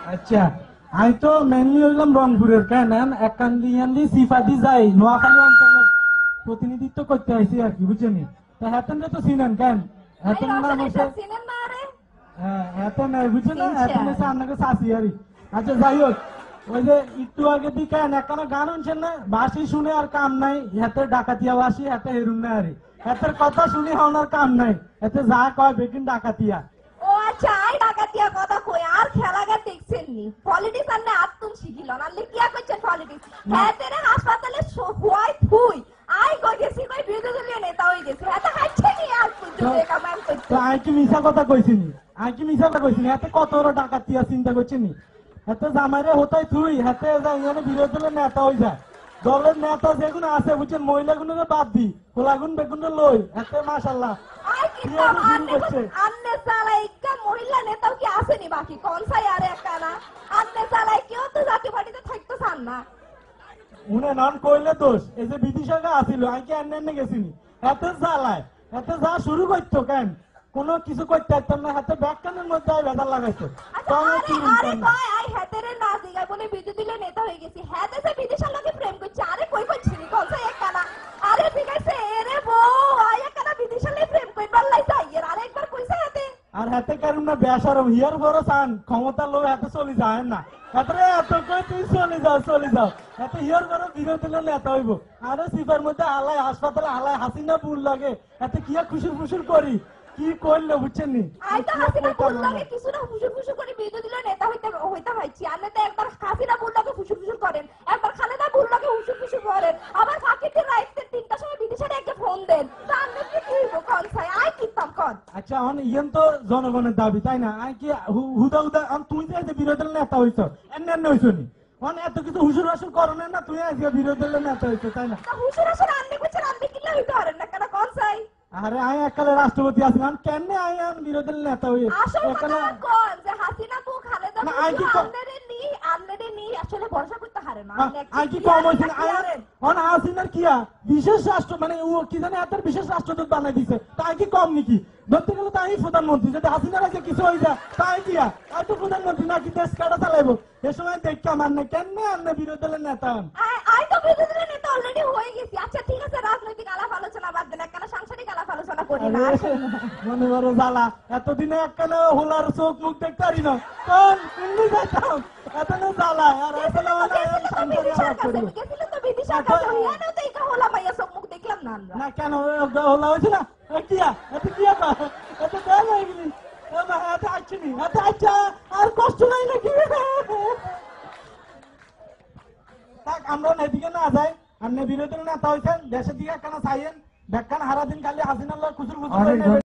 আচ্ছা আমি তো মেনলি হইলাম রংপুরের কেন একান্দি সিফাতি যাই নোয়াখালী অঞ্চলের প্রতিনিধিত্ব করতে আইছি আর কি বুঝছেন তা হেতন তো চিনেন কেন হেতন নাম হচ্ছে হ্যাঁ হেতন বুঝছেন না হেতন হচ্ছে আপনাকে চাষি আরই আচ্ছা যাই হোক ওই যে একটু আগে দিয়ে কেন একখানা গান শুনছেন না বাসি শুনে আর কাম নাই হেতে ডাকাতিয়া বাসি হেতে হেরুম না আরে হেতের কথা শুনে হওয়ার কাম নাই হেতে যা কয় বেকিন ডাকাতিয়া ও আচ্ছা আই ডাকাতিয়া কথা কই আর খেলাঘাট দেখছেন নি পলিটিক্স আনলে আত্মন শিখিল নালে কি করছেন পলিটিক্স হ্যাঁ তেরে হাসপাতালে হওয়াই থুই আই কই গেছি কই বিরোধী দলীয় নেতা হই গেছে এটা হাইছে কি আর পর্যন্ত কামাম করছে তো আই কি মিছা কথা কইছিনি আই কি মিছা কথা কইছিনি এতে কত বড় ডাকাতিয়া চিন্তা করছিনি এতে জামাইরে হতাই থুই হেতে যাই এনে বিরোধী দলের নেতা হই যায় দলের নেতা যেগুলো আছে বুঝছেন মহিলাগুলো বাদ দি খোলাগুন বেগুন লই এতে মাশাআল্লাহ আই কি আন্নে সালাই কা মহিলা নেতাও কি আসেনি বাকি কোন সাই আরে একানা আন্নে সালাই কেউ তো জাতীয় পার্টিতে থাকতে চান না উনি নন কইলে দোষ এই যে বিদেশে আসিল আই কি আন্নে গেছিনি এতে জ্বালায় এতে যা শুরু করতো কেন কোনো কিছু করতে পারতাম না হাতে ব্যাকখানের মধ্যে ভেজাল লাগাইতো আরে কয় আই হেতেরে না দিগাই বলে বিরোধী দলীয় নেতা হয়ে গেছি হেতে সে বিদেশের লোকে প্রেম করছে আরে কই করছিনি কোন সাই একানা আরে দিগাইছে এরে বউ আই একানা বিদেশের লোকে প্রেম কই পারলাই যাই এর আরেকবার কইছে হেতে আর হাতে কারণ না বেসরম হিয়ার বড় চান ক্ষমতা লোক হাতে চলে যায় না হাতে এত কই তুই চলে যাও হাতে হিয়ার বড় বিরোধী দলের নেতা হইব আরে সিফার মধ্যে আলাই হাসপাতালে আলাই হাসিনা বুল লাগে এতে কি খুশুর ফুসুর করি কি করলে বুঝছেন নি আই তো হাসিনা বুল লাগে কিছু না ফুসুর ফুসুর করে বিরোধী দলের নেতা হইতে ভাইছি আনে তো একবার হাসিনা বুল লাগে ফুসুর ফুসুর করেন একবার খালেদা বুল লাগে ফুসুর ফুসুর করেন আবার ফাকিদের রাইতে 3টার সময় বিদেশে একটা ফোন দেন তাহলে কি হইব কোন সাই আই কিতাম কোন আচ্ছা অন ইয়েন তো জনগণের দাবি তাই না আই কি হুদা তুই যে বিরোধী দলের নেতা হইছ এমনি হইছ নি অন এত কিছু হুসুর হাসুর করনে না তুই আজকে বিরোধী দলের নেতা হইছ তাই না হুসুর হাসুর আনলে কইছেন আনলে কিলা হইতে পারেন না কেন কোন সাই আরে আই একালে রাষ্ট্রপতি আছিলাম কেন আই বিরোধী দলের নেতা হই আসলে কোন যে হাসিনা বউ খালেদা আনলে নি আসলে ভরসা করতে হারে না আই কি কম হইছে অন হাসিনার কিয়া বিশেষ রাষ্ট্র মানে ও কি জানে এত বিশেষ রাষ্ট্রদূত বানাই দিছে তাই কি কম নাকি ধরতে গেলে তাই প্রধানমন্ত্রী যদি হাসিনার আগে কিছু হয়ে যায় তাই কিয়া তাই তো প্রধানমন্ত্রী নাকি দেশ কাটা চালাইবো এ সময় দেখা মানে কেন আনলে বিরোধী দলের নেতা আই তো বিরোধী দলের নেতা অলরেডি হয়ে গেছি আচ্ছা ঠিক আছে রাজনৈতিক আলাপ আলোচনা বাদ দেন কেন সাংসারিক আলাপ আলোচনা করি না মনে বড় জ্বালা এতদিনে একখানে হোলার চোখ মুখ দেখতে পারি না কোন ইন্দি যাইতাম এত জ্বালা আর আসলে সাংসারিক আলাপ করি গেছিল তো বিদেশের কাছে হইয়ানো তো এটা হোলা ভাইয়া চোখ মুখ দেখলাম না আমরা না কেন হোলা হয়েছে না কিয়া এত কিয়া এত দেয় হয়ে গেলি এত আসছিনি এত আচ্ছা আর কষ্ট নাই নাকি থাক আমরা এদিকে না যাই আপনি বিরোধী নেতা হয়েছেন দেশের দিকে কেন চাইয়েন ব্যাখ্যান হারা দিন খালি হাসিনার খুচুর খুচুর